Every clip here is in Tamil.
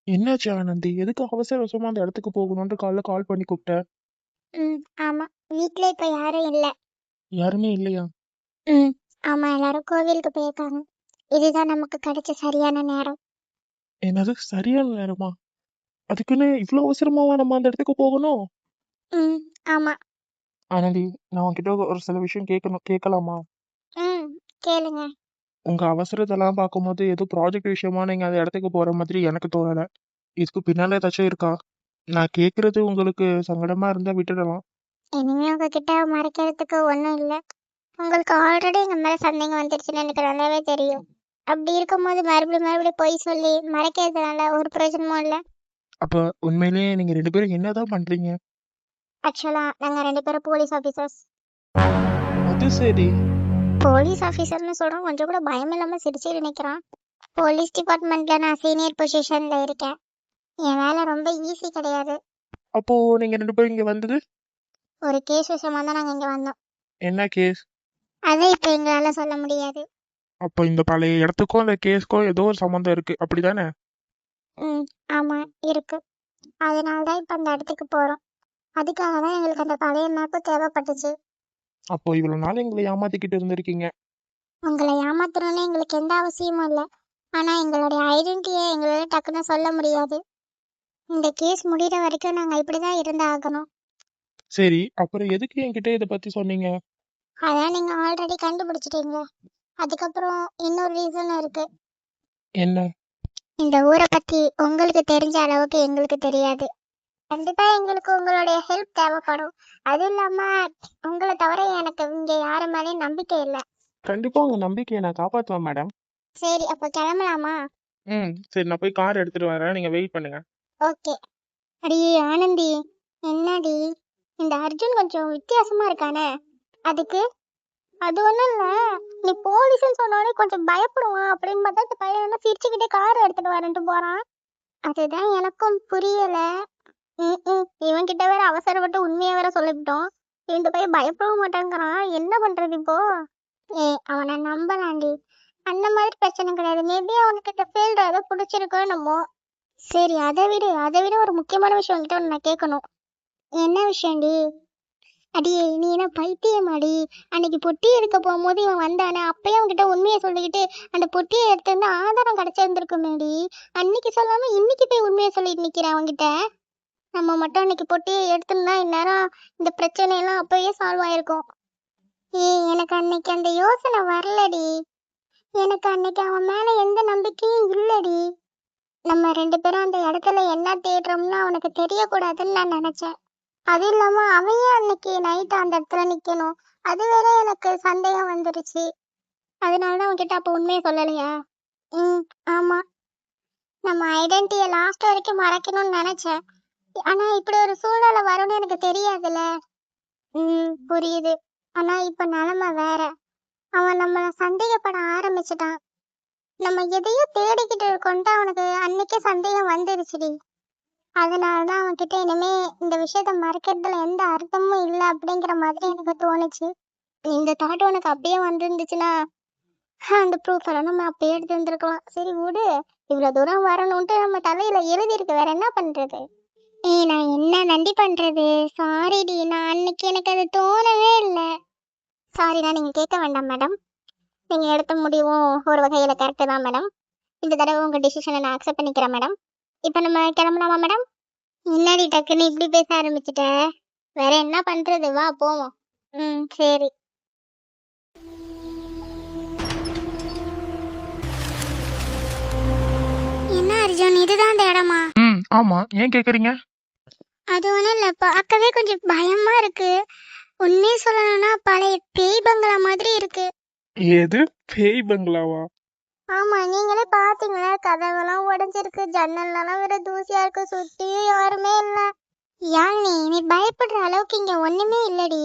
என்னாச்சு ஆனந்தி? எதுக்கு அவசர அவசரமா அந்த இடத்துக்கு போகணும்னு காலைல கால் பண்ணி கூப்பிட்ட? ஆமா. வீட்ல இப்ப யாரும் இல்ல. யாருமே இல்லையா? ம். ஆமா, எல்லாரும் கோவிலுக்கு போயிருக்காங்க. இதுதான் நமக்கு கிடைச்ச சரியான நேரம். என்னது சரியான நேரமா? அதுக்குன்னு இவ்வளோ அவசரமாவா நம்ம அந்த இடத்துக்கு போகணும்? ம். ஆமா. ஆனந்தி, நான் உன்கிட்ட ஒரு சில விஷயம் கேட்கலாமா? ம். கேளுங்க. உங்க அவசரத்தெல்லாம் பார்க்கும்போது ஏதோ ப்ராஜெக்ட் விஷயமா நீங்க அந்த இடத்துக்கு போற மாதிரி எனக்கு தோணல. இதுக்கு பின்னால ஏதாச்சும் இருக்கா? நான் கேட்கறது உங்களுக்கு சங்கடமா இருந்தா விட்டுடலாம். இனிமே உங்ககிட்ட மறைக்கிறதுக்கு ஒண்ணும் இல்ல. உங்களுக்கு ஆல்ரெடி எங்க மேல சந்தேகம் வந்துருச்சுன்னு எனக்கு நல்லாவே தெரியும். அப்படி இருக்கும்போது மறுபடியும் பொய் சொல்லி மறைக்கிறதுனால ஒரு பிரயோஜனமும் இல்ல. அப்ப உண்மையிலேயே நீங்க 2 பேரும் என்னதான் பண்றீங்க? ஆக்சுவலா நாங்க 2 பேரும் போலீஸ் ஆபீசர்ஸ். அது சரி. போலீஸ் ஆபீசர்னு சொல்றோம், கொஞ்சம் கூட பயம் இல்லாம சிரிச்சு நினைக்கிறான். போலீஸ் டிபார்ட்மெண்ட்ல நான் சீனியர் பொசிஷன்ல இருக்கேன். என் வேலை ரொம்ப ஈஸி கிடையாது. அப்போ நீங்க 2 பேரும் இங்க வந்தது ஒரு கேஸ் விஷயமா தான் நாங்க இங்க வந்தோம். என்ன கேஸ்? அதை இப்ப எங்களால சொல்ல முடியாது. அப்போ இந்த பழைய இடத்துக்கும் அந்த கேஸ்க்கும் ஏதோ ஒரு சம்மந்தம் இருக்கு, அப்படிதானே? ம். ஆமா, இருக்கு. அதனால தான் இப்ப அந்த இடத்துக்கு போறோம். அதுக்காக தான் எங்களுக்கு அந்த பழைய மேப்பு தேவைப்பட்டுச்சு. அப்போ இவ்வளவு நாள் எங்களை ஏமாத்திக்கிட்டு இருந்திருக்கீங்க. உங்களை ஏமாத்தணும்னு எங்களுக்கு எந்த அவசியமும் இல்லை. ஆனா எங்களுடைய ஐடென்டிட்டியை எங்களால டக்குன்னு சொல்ல முடியாது. இந்த கேஸ் முடிகிற வரைக்கும் நாங்க இப்படிதான் இருந்தாகணும். சரி, அப்புறம் எதுக்கு என்கிட்ட இதை பத்தி சொன்னீங்க? அதான் நீங்க ஆல்ரெடி கண்டுபிடிச்சிட்டீங்க. அதுக்கப்புறம் இன்னொரு ரீசன் இருக்கு. என்ன? இந்த ஊரை பத்தி உங்களுக்கு தெரிஞ்ச அளவுக்கு எங்களுக்கு தெரியாது. கண்டிப்பா எங்களுக்கு உங்களுடைய ஹெல்ப் தேவைப்படும். அது இல்லாம உங்களை தவிர எனக்கு இங்க யாரு மேலேயும் நம்பிக்கை இல்லை. கண்டிப்பா உங்க நம்பிக்கையை நான் காப்பாத்துவேன் மேடம். சரி, அப்ப கிளம்பலாமா? சரி, நான் போய் கார் எடுத்துட்டு வரேன், நீங்க வெயிட் பண்ணுங்க. ஓகே. அடி ஆனந்தி, என்னடி இந்த அர்ஜுன் கொஞ்சம் வித்தியாசமா இருக்கானே? அதுக்கு அது ஒண்ணும் இல்ல. நீ போலீஸ்னு சொன்னோடனே கொஞ்சம் பயப்படுவான் அப்படின்னு பார்த்தா இந்த பையன் என்ன சிரிச்சுக்கிட்டே கார் எடுத்துட்டு வரேன்ட்டு போறான். அதுதான் எனக்கும் புரியல. இவன் கிட்ட வேற அவசரப்பட்டு உண்மையை வேற சொல்லிவிட்டோம். இந்த பையன் பயப்படவும் மாட்டேங்கிறான். என்ன பண்றது இப்போ? அவனை நம்பலாண்டி. அந்த மாதிரி பிரச்சனை கிடையாது. மேபி அவனுக்கு இந்த ஃபீல்டு ஏதோ பிடிச்சிருக்கோ என்னமோ. சரி, அதை விட ஒரு முக்கியமான விஷயம் உன்கிட்ட ஒன்று நான் கேட்கணும். என்ன விஷயம்டி? அடியே, நீ என்ன பைத்தியமாடி? அன்னைக்கு பொட்டி எடுக்க போகும்போது இவன் வந்தானே, அப்பயே அவன்கிட்ட உண்மையை சொல்லிக்கிட்டு அந்த பொட்டியை எடுத்து வந்து ஆதாரம் கிடைச்சிருந்துருக்குமேடி. அன்னைக்கு சொல்லாம இன்னைக்கு போய் உண்மையை சொல்லிட்டு நிக்கிறேன் அவன்கிட்ட. நம்ம மட்டும் அன்னைக்கு பொட்டியை எடுத்திருந்தா இந்நேரம் இந்த பிரச்சனையெல்லாம் அப்பயே சால்வ் ஆயிருக்கும். எனக்கு அன்னைக்கு அந்த யோசனை வரலடி. எனக்கு அன்னைக்கு அவன் மேல எந்த நம்பிக்கையும் இல்லடி. நம்ம 2 பேரும் அந்த இடத்துல என்ன தேடுறோம்னு அவனுக்கு தெரியக்கூடாதுன்னு நான் நினைச்சேன். அது இல்லாம அவன் ஏன் அன்னைக்கு நைட் அந்த இடத்துல நிக்கணும்? அது வேற எனக்கு சந்தேகம் வந்துருச்சு. அதனாலதான் உன்கிட்ட அப்ப உண்மையை சொல்லலையா? ம். ஆமா. நம்ம ஐடென்டிட்டியை லாஸ்ட் வரைக்கும் மறைக்கணும்னு நினைச்சேன். ஆனா இப்படி ஒரு சூழ்நிலை வரும்னு எனக்கு தெரியாதுல்ல. புரியுது. ஆனா இப்ப நிலைமை வேற. அவன் நம்மள சந்தேகப்பட ஆரம்பிச்சுட்டான். நம்ம எதையோ தேடிக்கிட்டு இருக்கோன்ட்டு அவனுக்கு அன்னைக்கே சந்தேகம் வந்துருச்சுடி. அதனாலதான் அவன்கிட்ட இனிமே இந்த விஷயத்த மறைக்கிறதுல எந்த அர்த்தமும் இல்லை அப்படிங்கிற மாதிரி எனக்கு தோணுச்சு. இந்த தாட் உனக்கு அப்படியே வந்திருந்துச்சுன்னா அந்த ப்ரூஃப் எல்லாம் நம்ம அப்படியே எடுத்து வந்திருக்கலாம். சரி விடு. இவ்வளவு தூரம் வரணும்ட்டு நம்ம தலையில எழுதிருக்கு, வேற என்ன பண்றது? நான் என்ன நண்டி பண்றது? சாரிடி, நான் அன்னைக்கு எனக்கு அது தோணவே இல்லை. சாரிடா, நீங்க கேட்க வேண்டாம் மேடம். நீங்க எடுத்த முடிவும் ஒரு வகையில கரெக்டு தான் மேடம். இந்த தடவை உங்க டிசிஷனை நான் அக்செப்ட் பண்ணிக்கிறேன் மேடம். இப்போ நம்ம கிளம்பலாமா மேடம்? முன்னாடி டக்குன்னு இப்படி பேச ஆரம்பிச்சுட்ட. வேற என்ன பண்றது, வா போவோம். சரி. என்ன அர்ஜுன், இதுதான் அந்த இடமா? ஆமா, ஏன் கேக்குறீங்க? அது ஒண்ணும் இல்ல, பார்க்கவே கொஞ்சம் பயமா இருக்கு. உண்மையை சொல்லணும்னா பழைய பேய் பங்களா மாதிரி இருக்கு. எது? பேய் பங்களாவா? ஆமா, நீங்களே பாத்தீங்களா, கதவெல்லாம் உடைஞ்சிருக்கு, ஜன்னல்லாம் வேற தூசியா இருக்கு, சுத்தியும் யாருமே இல்ல. யாழினி, நீ பயப்படுற அளவுக்கு இங்க ஒண்ணுமே இல்லடி.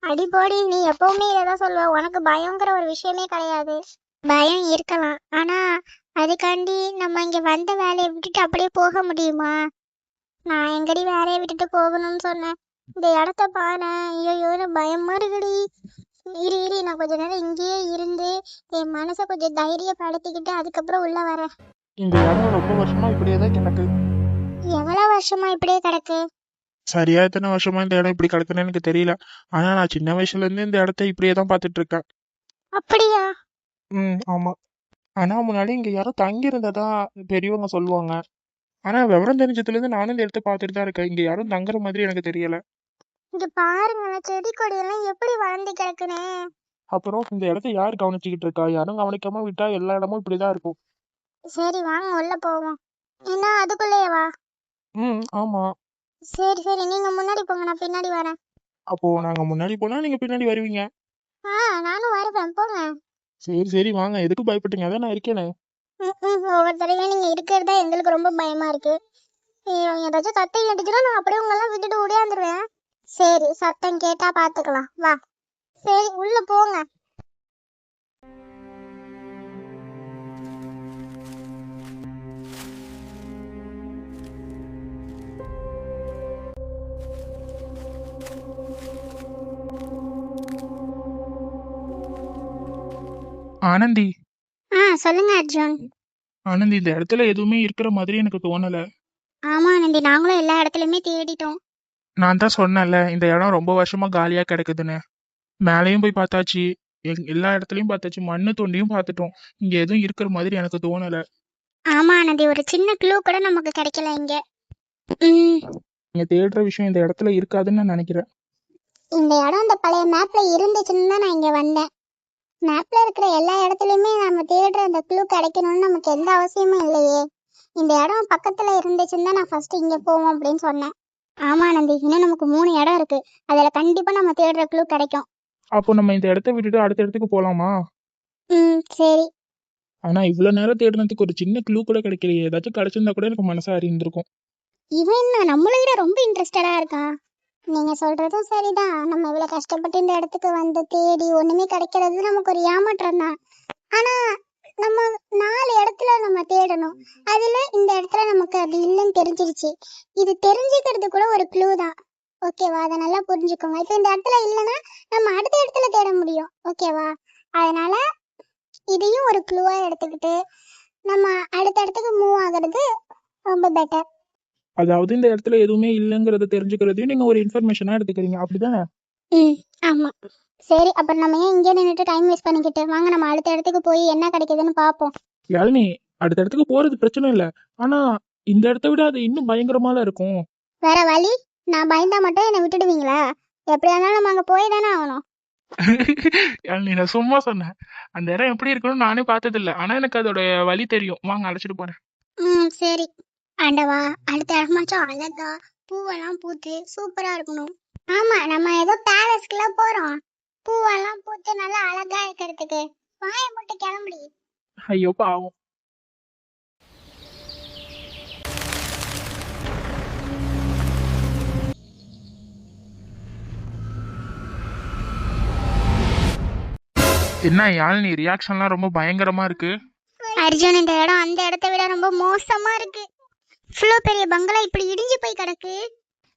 அடிப்போடி, நீ எப்பவுமே இதான் சொல்லுவ, உனக்கு பயங்கிற ஒரு விஷயமே கிடையாது. பயம் இருக்கலாம், ஆனா அதுக்காண்டி நம்ம இங்க வந்த வேலையை விட்டுட்டு அப்படியே போக முடியுமா? நான் எங்கடி வேலையை விட்டுட்டு போகணும்னு சொன்னேன்? இந்த இடத்த பாரு. ஐயோ, பயமா இருக்குடி. இரு, நான் கொஞ்ச நேரம் இங்கேயே இருந்து என் மனசை கொஞ்சம் தைரியப்படுத்திக்கிட்டு அதுக்கப்புறம் உள்ள வரேன். இந்த இடம் ரொம்ப வருஷமா இப்படியே தான் கிடக்கு. எவ்வளவு வருஷமா இப்படியே கிடக்கு? சரியா எத்தனை வருஷமா இந்த இடம் இப்படி கிடக்குன்னு எனக்கு தெரியல. ஆனா நான் சின்ன வயசுல இருந்து இந்த இடத்த இப்படியே தான் பார்த்துட்டு இருக்கேன். அப்படியா? ஆமா. ஆனா முன்னாடி இங்க யாரோ தங்கி இருந்ததா பெரியவங்க சொல்லுவாங்க. ஆனா விவரம் தெரிஞ்சதுல இருந்து நானும் இந்த இடத்த பார்த்துட்டு தான் இருக்கேன். இங்க யாரும் தங்குற மாதிரி எனக்கு தெரியல. இங்க பாருங்க, செடி கொடி எல்லாம் எப்படி வளர்ந்து கிடக்குன்னு. அப்புறம் இந்த இடத்த யார் கவனிச்சுக்கிட்டு இருக்கா? யாரும் கவனிக்காம விட்டா எல்லா இடமும் இப்படிதான் இருக்கும். சரி வாங்க உள்ள போவோம். என்ன அதுக்குள்ளேயே வா. ஆமா. சரி சரி, நீங்க முன்னாடி போங்க, நான் பின்னாடி வரேன். அப்போ நாங்க முன்னாடி போனா நீங்க பின்னாடி வருவீங்க. நானும் வருவேன், போங்க. சரி சரி வாங்க, எதுக்கு பயப்பட்டீங்க? அதான் நான் இருக்கேனே. ஒவ்வொரு தடவையும் நீங்க இருக்கிறதா எங்களுக்கு ரொம்ப பயமா இருக்கு. ஏதாச்சும் சத்தம் கேட்டுச்சுன்னா நான் அப்படியே உங்களெல்லாம் விட்டுட்டு ஓடியாந்துருவேன். சரி, சத்தம் கேட்டா பாத்துக்கலாம், வா. சரி உள்ள போங்க. ஆனந்தி. சொல்லுங்க அர்ஜுன். ஆனந்தி, இந்த இடத்துல எதுவுமே இருக்கிற மாதிரி எனக்கு தோணல. ஆமா ஆனந்தி, நாங்களும் எல்லா இடத்துலயுமே தேடிட்டோம். நான் தான் சொன்னேன்ல, இந்த இடம் ரொம்ப வருஷமா காலியா கிடக்குதுன்னு. மேலேயும் போய் பார்த்தாச்சு, எல்லா இடத்துலயும் பார்த்தாச்சு, மண்ணு தோண்டியும் பார்த்துட்டோம். இங்க எதுவும் இருக்கிற மாதிரி எனக்கு தோணல. ஆமா ஆனந்தி, ஒரு சின்ன க்ளூ கூட நமக்கு கிடைக்கல இங்க. ம், நீங்க தேடுற விஷயம் இந்த இடத்துல இருக்காதுன்னு நான் நினைக்கிறேன். இந்த இடம் அந்த பழைய மேப்ல இருந்துச்சுன்னு தான் நான் இங்க வந்தேன். மேப்ல இருக்கிற எல்லா இடத்துலயுமே நம்ம தேடுற அந்த க்ளூ கிடைக்கணும்னு நமக்கு எந்த அவசியமும் இல்லையே. இந்த இடம் பக்கத்துல இருந்துச்சுன்னு தான் நான் ஃபர்ஸ்ட் இங்க போவோம் அப்படின்னு சொன்னேன். ஆமா ஆனந்தி, இன்னும் நமக்கு 3 இடம் இருக்கு. அதுல கண்டிப்பா நம்ம தேடுற க்ளூ கிடைக்கும். அப்போ நம்ம இந்த இடத்த விட்டுட்டு அடுத்த இடத்துக்கு போலாமா? சரி. ஆனா இவ்வளவு நேரம் தேடினதுக்கு ஒரு சின்ன க்ளூ கூட கிடைக்கலையே. ஏதாச்சும் கிடைச்சிருந்தா கூட எனக்கு மனசா அறிந்திருக்கும். இவன் என்ன நம்மளை விட ரொம்ப இன்ட்ரெஸ்டடா இருக்கா? நீங்க சொல்றதும் சரிதான். நம்ம இவ்வளவு கஷ்டப்பட்டு இந்த இடத்துக்கு வந்து தேடி ஒண்ணுமே கிடைக்கிறது நமக்கு ஒரு ஏமாற்றம் தான். ஆனா நம்ம 4 இடத்துல நம்ம தேடணும். அதுல இந்த இடத்துல நமக்கு அது இல்லைன்னு தெரிஞ்சிருச்சு. இது தெரிஞ்சுக்கிறது கூட ஒரு க்ளூ தான். ஓகேவா? அதை நல்லா புரிஞ்சுக்கோங்க. இப்போ இந்த இடத்துல இல்லைன்னா நம்ம அடுத்த இடத்துல தேட முடியும். ஓகேவா? அதனால இதையும் ஒரு க்ளூவா எடுத்துக்கிட்டு நம்ம அடுத்த இடத்துக்கு மூவ் ஆகுறது ரொம்ப பெட்டர். அதாவது இந்த இடத்துல எதுவுமே இல்லைங்கிறத தெரிஞ்சுக்கிறதையும் நீங்க ஒரு இன்ஃபர்மேஷனா எடுத்துக்கிறீங்க, அப்படிதானே? ஆமா. சரி, அப்புறம் நம்ம ஏன் இங்கே நின்றுட்டு டைம் வேஸ்ட் பண்ணிக்கிட்டு, வாங்க நம்ம அடுத்த இடத்துக்கு போய் என்ன கிடைக்குதுன்னு பார்ப்போம். யாழினி, அடுத்த இடத்துக்கு போறது பிரச்சனை இல்ல. ஆனா இந்த இடத்த விட அது இன்னும் பயங்கரமால இருக்கும். வேற வழி? நான் பயந்தா மட்டும் என்னை விட்டுடுவீங்களா? எப்படியா இருந்தாலும் நம்ம அங்க போய் தானே ஆகணும். யாழினி, நான் சும்மா சொன்னேன். அந்த இடம் எப்படி இருக்கணும்னு நானே பார்த்தது இல்ல. ஆனா எனக்கு அதோட வழி தெரியும். வாங்க, அழைச்சிட்டு போறேன். சரி. ஆண்டவா, அடுத்த இடமாச்சும் அழகா பூவெல்லாம் பூத்து சூப்பரா இருக்கணும். ஆமா, நம்ம ஏதோ பேலஸ்க்குலாம் போறோம். பூவெல்லாம் பூத்து நல்லா அழகா இருக்கிறதுக்கு வாயை மட்டும் கிளம்புடி. ஐயோ பாவம். என்ன யாழினி, ரியாக்ஷன்லாம் ரொம்ப பயங்கரமா இருக்கு. அர்ஜுன், இந்த இடம் அந்த இடத்த விட ரொம்ப மோசமா இருக்கு. இவ்வளோ பெரிய பங்களா இப்படி இடிஞ்சு போய் கிடக்கு.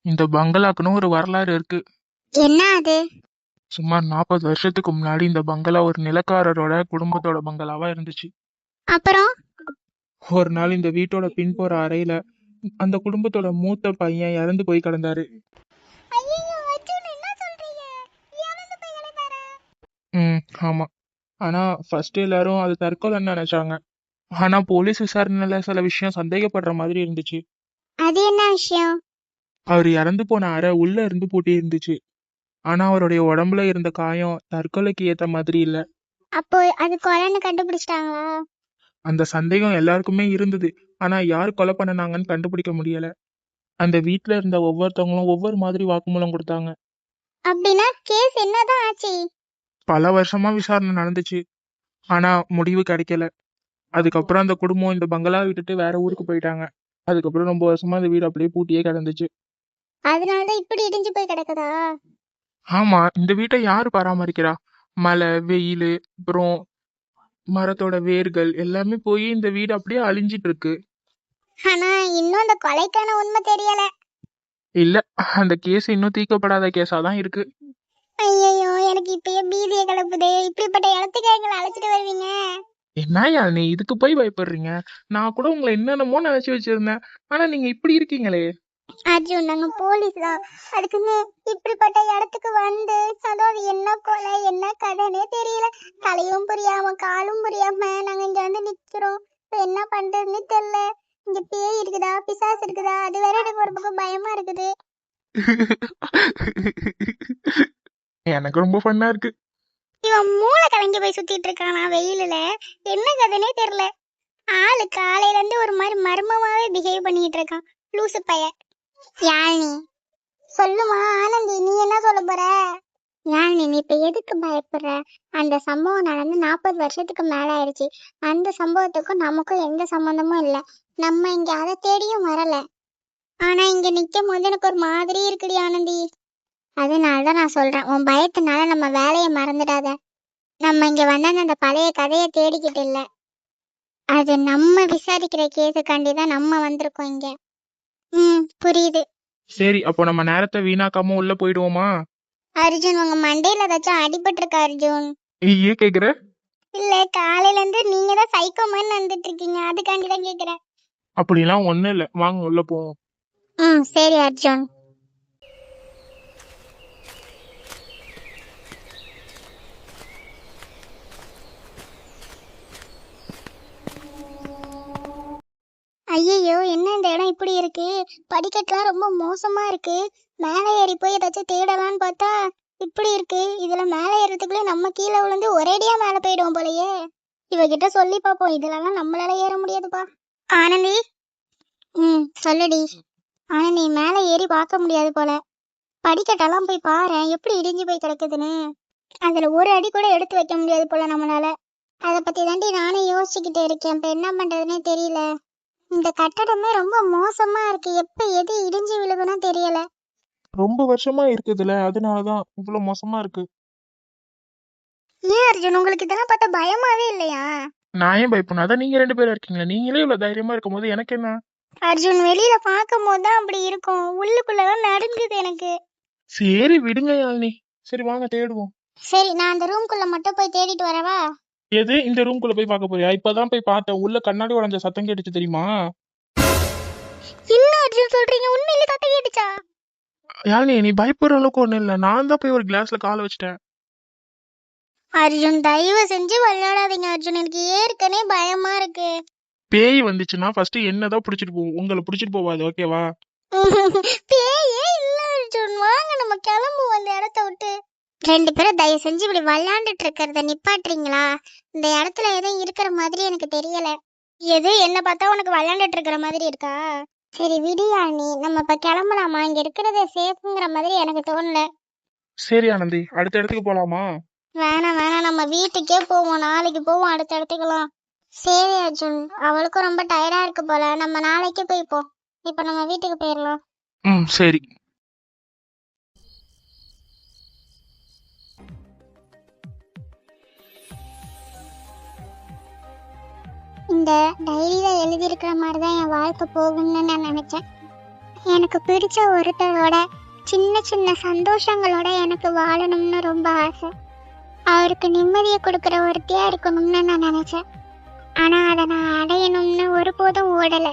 இந்த பங்களாக்குன்னு ஒரு வரலாறு இருக்கு. என்ன அது? சுமார் 40 வருஷத்துக்கு முன்னாடி இந்த பங்களா ஒரு நிலக்காரரோட குடும்பத்தோட பங்களாவா இருந்துச்சு. அப்புறம் ஒரு நாள் இந்த வீட்டோட பின்புற அறையில அந்த குடும்பத்தோட மூத்த பையன் இறந்து போய் கிடந்தாரு. ஆமா. ஆனா ஃபர்ஸ்ட் எல்லாரும் அது தற்கொலைன்னு நினைச்சாங்க. ஆனா போலீஸ் விசாரணையில சில விஷயம் சந்தேகப்படுற மாதிரி இருந்துச்சு. அது என்ன விஷயம்? அவர் இறந்து போன அறை உள்ள இருந்து பூட்டி இருந்துச்சு. ஆனா அவருடைய உடம்புல இருந்த காயம் தற்கொலைக்கு ஏத்த மாதிரி இல்ல. அப்போ அது கொலைன்னு கண்டுபிடிச்சிட்டாங்களா? அந்த சந்தேகம் எல்லாருக்குமே இருந்தது. ஆனா யார் கொலை பண்ணுனாங்கன்னு கண்டுபிடிக்க முடியல. அந்த வீட்ல இருந்த ஒவ்வொருத்தவங்களும் ஒவ்வொரு மாதிரி வாக்குமூலம் கொடுத்தாங்க. அப்படின்னா கேஸ் என்னதான் ஆச்சு? பல வருஷமா விசாரணை நடந்துச்சு. ஆனா முடிவு கிடைக்கல. அதுக்கப்புறம் அந்த குடும்பம் இந்த பங்களா விட்டுட்டு வேற ஊருக்கு போயிட்டாங்க. அதுக்கப்புறம் ரொம்ப வருஷமா இந்த வீடு அப்படியே பூட்டியே கிடந்துச்சு. அதனாலதான் இப்படி இடிஞ்சு போய் கிடக்குதா? ஆமா, இந்த வீட்டை யாரு பராமரிக்கிறா? மழை, வெயில், அப்புறம் மரத்தோட வேர்கள் எல்லாமே போய் இந்த வீடு அப்படியே அழிஞ்சிட்டு இருக்கு. ஆனா இன்னும் அந்த கொலைக்கான உண்மை தெரியல. இல்ல, அந்த கேஸ் இன்னும் தீர்க்கப்படாத கேஸா தான் இருக்கு. ஐயோ, எனக்கு இப்பயே பீதியை கிளப்புதே. இப்படிப்பட்ட இடத்துக்கு எங்களை அழைச்சிட்டு வருவீங்க? என்ன யாழினி இதுக்கு போய் பயப்படுறீங்க? நான் கூட உங்களை என்னென்னமோ நினைச்சு வச்சிருந்தேன். ஆனா நீங்க இப்படி இருக்கீங்களே. அர்ஜுன் நாங்க போலீஸ் தான், அதுக்குன்னு இப்படிப்பட்ட இடத்துக்கு வந்து அதாவது என்ன கொலை என்ன கதைன்னே தெரியல. தலையும் புரியாம காலும் புரியாம நாங்க இங்க வந்து நிக்கிறோம். இப்ப என்ன பண்றதுன்னு தெரியல. இங்க பேய் இருக்குதா பிசாசு இருக்குதா அது வேற எனக்கு ஒரு பக்கம் பயமா இருக்குது. எனக்கு ரொம்ப ஃபன்னா இருக்கு. இவன் மூளை கலங்கி போய் சுத்திட்டு இருக்கானா வெயிலுல, என்ன கதைனே தெரியல. ஆளு காலையில இருந்து ஒரு மாதிரி மர்மமாவே பிஹேவ் பண்ணிட்டு இருக்கான் லூசு பையன். யாழினி சொல்லுமா. ஆனந்தி நீ என்ன சொல்ல போற? யாழினி நீ இப்ப எதுக்கு பயப்படுற? அந்த சம்பவம் நடந்து 40 வருஷத்துக்கு மேல ஆயிடுச்சு. அந்த சம்பவத்துக்கும் நமக்கும் எந்த சம்பந்தமும் இல்ல. நம்ம இங்க அதை தேடியும் வரல. ஆனா இங்க நிக்கும் போது எனக்கு ஒரு மாதிரி இருக்குடி ஆனந்தி. அதனாலதான் நான் சொல்றேன், உன் பயத்தினால நம்ம வேலையை மறந்துடாத. நம்ம இங்க வந்த அந்த பழைய கதையை தேடிக்கிட்டு இல்ல, அது நம்ம விசாரிக்கிற கேஸுக்காண்டிதான் நம்ம வந்திருக்கோம் இங்க. புரியுது. சரி அப்போ நம்ம நேரத்தை வீணாக்காம உள்ள போயிடுவோமா? அர்ஜுன் உங்க மண்டையில ஏதாச்சும் அடிபட்டு இருக்கா அர்ஜுன்? ஏன் கேக்குற? இல்ல காலையில இருந்து நீங்க தான் சைக்கோ மாதிரி நடந்துட்டு இருக்கீங்க, அதுக்காண்டி தான் கேக்குறேன். அப்படிலாம் ஒண்ணும் இல்ல, வாங்க உள்ள போவோம். சரி அர்ஜுன். ஐயோ என்ன இந்த இடம் இப்படி இருக்கு? படிக்கட்டுலாம் ரொம்ப மோசமா இருக்கு. மேலே ஏறி போய் ஏதாச்சும் தேடலான்னு பார்த்தா இப்படி இருக்கு. இதுல மேலே ஏறதுக்குள்ளே நம்ம கீழே விழுந்து ஒரேடியா மேலே போயிடுவோம் போலயே. இவகிட்ட சொல்லி பார்ப்போம், இதுலலாம் நம்மளால ஏற முடியாதுப்பா. ஆனந்தி சொல்லுடி. ஆனந்தி மேலே ஏறி பார்க்க முடியாது போல. படிக்கட்டெல்லாம் போய் பாரு எப்படி இடிஞ்சு போய் கிடக்குதுன்னு. அதுல ஒரு அடி கூட எடுத்து வைக்க முடியாது போல நம்மளால. அதை பத்தி தாண்டி நானே யோசிச்சுக்கிட்டு இருக்கேன். இப்ப என்ன பண்றதுன்னே தெரியல. இந்த கட்டடமே ரொம்ப மோசமா இருக்கு. எப்ப எது இடிஞ்சு விழுகுன்னு தெரியல. ரொம்ப வருஷமா இருக்குதுல, அதனாலதான் இவ்வளவு மோசமா இருக்கு. ஏன் அர்ஜுன் உங்களுக்கு இதெல்லாம் பார்த்தா பயமாவே இல்லையா? நான் ஏன் பயப்படணும்? அதான் நீங்க 2 பேரும் இருக்கீங்களா, நீங்களே இவ்வளவு தைரியமா இருக்கும் போது எனக்கு என்ன? அர்ஜுன் வெளியில பார்க்கும் போது தான் அப்படி இருக்கும், உள்ளுக்குள்ளதான் நடுங்குது எனக்கு. சரி விடுங்க யாழினி. சரி வாங்க தேடுவோம். சரி நான் அந்த ரூம்குள்ள மட்டும் போய் தேடிட்டு வரவா? எது இந்த ரூம்குள்ள போய் பார்க்க போறியா? இப்பதான் போய் பார்த்தேன், உள்ள கண்ணாடி உடைஞ்ச சத்தம் கேட்டுச்சு தெரியுமா? என்ன அர்ஜுன் சொல்றீங்க, உண்மையிலே சத்தம் கேட்டுச்சா? யாழினி நீ பயப்படுற அளவுக்கு ஒண்ணும் இல்ல, நான் தான் போய் ஒரு கிளாஸ்ல காலை வச்சிட்டேன். அர்ஜுன் தயவு செஞ்சு விளையாடாதீங்க அர்ஜுன், எனக்கு ஏற்கனவே பயமா இருக்கு. பேய் வந்துச்சுன்னா ஃபர்ஸ்ட் என்னதான் பிடிச்சிட்டு போவோம், உங்களை பிடிச்சிட்டு போவாது, ஓகேவா? பேயே இல்ல அர்ஜுன், வாங்க நம்ம கிளம்புவோம் இந்த இடத்த விட்டு. 2 பேரும் தயவு செஞ்சு இப்படி விளையாண்டுட்டு இருக்கிறத நிப்பாட்டுறீங்களா? இந்த இடத்துல எதுவும் இருக்கிற மாதிரி எனக்கு தெரியல. எது என்ன பார்த்தா உனக்கு விளையாண்டுட்டு இருக்கிற மாதிரி இருக்கா? சரி விடியா நீ, நம்ம இப்ப கிளம்பலாமா? இங்க இருக்கிறது சேஃப்ங்கிற மாதிரி எனக்கு தோணல. சரி ஆனந்தி, அடுத்த இடத்துக்கு போலாமா? வேணாம் வேணாம், நம்ம வீட்டுக்கே போவோம், நாளைக்கு போவோம் அடுத்த இடத்துக்குலாம். சரி அர்ஜுன், அவளுக்கும் ரொம்ப டயர்டா இருக்கு போல, நம்ம நாளைக்கு போய்ப்போம். இப்ப நம்ம வீட்டுக்கு போயிடலாம். சரி. இந்த டைரியில எழுதியிருக்கிற மாதிரிதான் என் வாழ்க்கை போகும்னு நான் நினைச்சேன். எனக்கு பிடிச்ச ஒருத்தரோட சின்ன சின்ன சந்தோஷங்களோட எனக்கு வாழணும்னு ரொம்ப ஆசை. அவருக்கு நிம்மதியை கொடுக்குற ஒருத்தியா இருக்கணும்னு நான் நினைச்சேன். ஆனா அதை நான் அடையணும்னு ஒருபோதும் ஓடலை.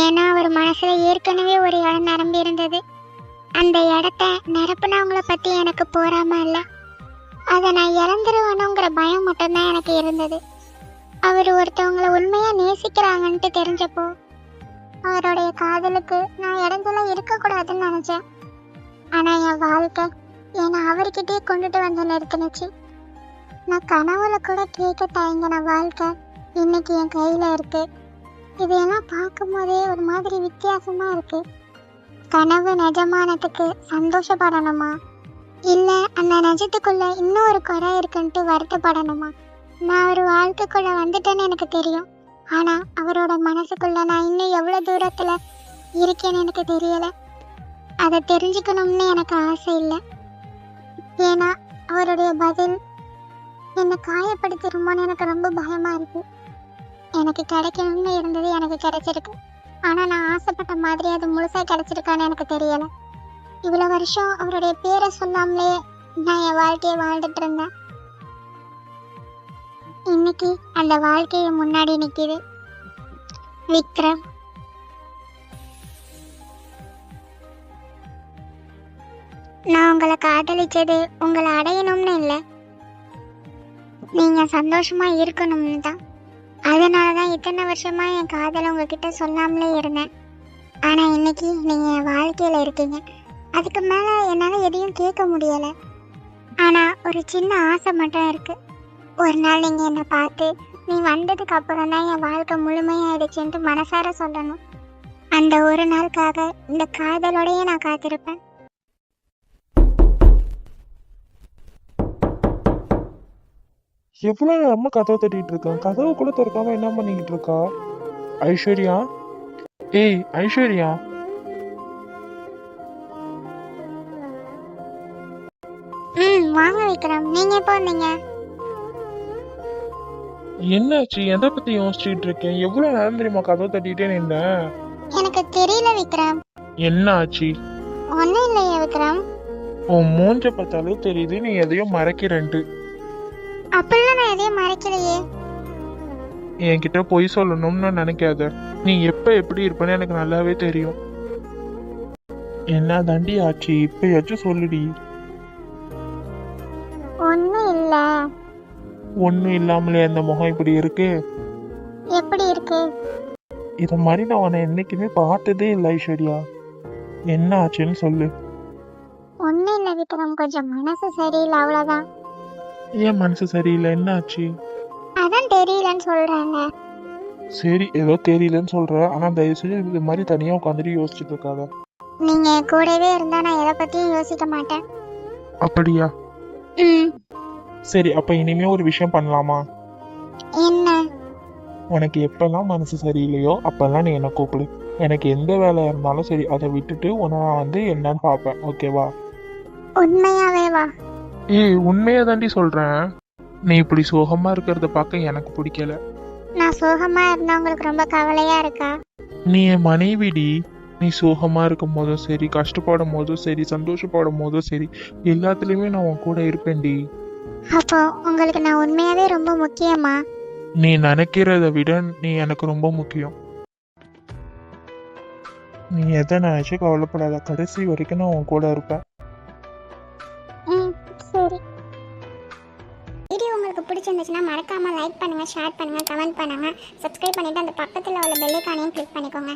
ஏன்னா அவர் மனசுல ஏற்கனவே ஒரு இடம் நிரம்பி இருந்தது. அந்த இடத்த நிரப்புனவங்கள பத்தி எனக்கு போறாம இல்லை, அதை நான் இழந்துருவேணுங்கிற பயம் மட்டும்தான் எனக்கு இருந்தது. அவர் ஒருத்தவங்களை உண்மையா நேசிக்கிறாங்கன்ட்டு தெரிஞ்சப்போ அவருடைய காதலுக்கு நான் இடைஞ்சல இருக்கக்கூடாதுன்னு நினைச்சேன். ஆனா என் வாழ்க்கை என்னை அவர்கிட்டயே கொண்டுட்டு வந்து நிறுத்தினுச்சு. நான் கனவுல கூட கேட்க தயங்கின வாழ்க்கை இன்னைக்கு என் கையில இருக்கு. இதையெல்லாம் பார்க்கும் போதே ஒரு மாதிரி வித்தியாசமா இருக்கு. கனவு நிஜமானதுக்கு சந்தோஷப்படணுமா, இல்ல அந்த நிஜத்துக்குள்ள இன்னொரு குறை இருக்குன்ட்டு வருத்தப்படணுமா? நான் ஒரு வாழ்க்கைக்குள்ள வந்துட்டேன்னு எனக்கு தெரியும். ஆனா அவரோட மனசுக்குள்ள நான் இன்னும் எவ்வளவு தூரத்துல இருக்கேன்னு எனக்கு தெரியல. அதை தெரிஞ்சுக்கணும்னு எனக்கு ஆசை இல்லை. ஏன்னா அவருடைய பதில் என்னை காயப்படுத்திடுமோன்னு எனக்கு ரொம்ப பயமா இருக்கு. எனக்கு கிடைக்கணும்னு இருந்தது எனக்கு கிடைச்சிருக்கு. ஆனா நான் ஆசைப்பட்ட மாதிரி அது முழுசா கிடைச்சிருக்கான்னு எனக்கு தெரியல. இவ்வளவு வருஷம் அவருடைய பேரை சொல்லாமலே நான் என் வாழ்க்கையை வாழ்ந்துட்டு இருந்தேன். இன்னைக்கு அந்த வாழ்க்கைய முன்னாடி நிக்குது. விக்ரம், நான் உங்களை காதலிச்சது உங்களை அடையணும்னு இல்லை, நீங்க சந்தோஷமா இருக்கணும்னு தான். அதனாலதான் இத்தனை வருஷமா என் காதலை உங்ககிட்ட சொல்லாமலே இருந்தேன். ஆனா இன்னைக்கு நீங்க என் வாழ்க்கையில இருக்கீங்க. அதுக்கு மேல என்னால எதையும் கேட்க முடியல. ஆனா ஒரு சின்ன ஆசை மட்டும் இருக்கு. ஒரு நாள் நீங்க என்னை பார்த்து நீ வந்ததுக்கு அப்புறம் தான் என் வாழ்க்கை முழுமையாயிடுச்சுன்ட்டு மனசார சொல்லணும். அந்த ஒரு நாளுக்காக இந்த காதலோடயே நான் காத்திருப்பேன். எவ்வளவு நேரமா கதவை தட்டிட்டு இருக்கேன், கதவு கூட திறக்காம என்ன பண்ணிக்கிட்டு இருக்கா? ஐஸ்வர்யா, ஏய் ஐஸ்வர்யா. வாங்க விக்ரம், நீங்க எப்போ வந்தீங்க? என்னாச்சு? எதை பத்தி யோசிச்சுட்டு இருக்கேன்? எவ்வளவு நேரம் தெரியுமா கதவை தட்டிட்டே நின்றேன்? எனக்கு தெரியல விக்ரம். என்ன ஆச்சு? ஒன்னும் இல்லையா விக்ரம். உன் மூஞ்ச பார்த்தாலே தெரியுது நீ எதையோ மறைக்கிறேன்ட்டு. அப்படிலாம் நான் எதையும் மறைக்கலையே. என்கிட்ட பொய் சொல்லணும்னு நினைக்காத. நீ எப்ப எப்படி இருப்பேன்னு எனக்கு நல்லாவே தெரியும். என்ன தாண்டி ஆச்சு? இப்பயாச்சும் சொல்லுடி. ஒன்னும் இல்ல. ஒண்ணும் இல்லாமலே அந்த முகம் இப்படி இருக்கு? எப்படி இருக்கு? இத மாதிரி நான் உன்னை என்னைக்குமே பார்த்ததே இல்லை ஐஸ்வர்யா. என்ன ஆச்சுன்னு சொல்லு. ஒன்னும் இல்ல விக்ரம், கொஞ்சம் மனசு சரியில்லை, அவ்வளவுதான். ஏன் மனசு சரியில்லை? என்ன ஆச்சு? அதான் தெரியலன்னு சொல்றேன்ல. சரி, ஏதோ தெரியலன்னு சொல்ற. ஆனா தயவு செஞ்சு இது மாதிரி தனியா உட்காந்துட்டு யோசிச்சுட்டு இருக்காத. நீங்க கூடவே இருந்தா நான் எதை பத்தியும் யோசிக்க மாட்டேன். அப்படியா? சரி, அப்ப இனிமே ஒரு விஷயம் பண்ணலாமா? என்ன? உனக்கு எப்பெல்லாம் மனசு சரியில்லையோ அப்பெல்லாம் நீ என்ன கூப்பிடு. எனக்கு எந்த வேலையா இருந்தாலும் சரி, அதை விட்டுட்டு உன்னை நான் என்னன்னு பார்ப்பேன். ஓகேவா? உண்மையாவே வா. ஏய், உண்மையா தாண்டி சொல்றேன். நீ இப்படி சோகமா இருக்கிறத பார்க்க எனக்கு பிடிக்கல. நான் சோகமா இருந்தா உங்களுக்கு ரொம்ப கவலையா இருக்கா? நீ என் மனைவிடி. நீ சோகமா இருக்கும் போதும் சரி, கஷ்டப்படும் போதும் சரி, சந்தோஷப்படும் போதும் சரி, எல்லாத்துலயுமே நான் உன் கூட இருப்பேன்டி. அப்போ உங்களுக்கு நான் உண்மையாவே ரொம்ப முக்கியமா? நீ நினைக்கிறத விட நீ எனக்கு ரொம்ப முக்கியம். நீ எதை நினைச்சு கவலைப்படாத, கடைசி வரைக்கும் நான் உன் கூட இருப்பேன். சரி. வீடியோ உங்களுக்கு பிடிச்சிருந்துச்சுன்னா மறக்காம லைக் பண்ணுங்க, ஷேர் பண்ணுங்க, கமெண்ட் பண்ணுங்க, சப்ஸ்கிரைப் பண்ணிட்டு அந்த பக்கத்துல உள்ள பெல் ஐகானையும் கிளிக் பண்ணிக்கோங்க.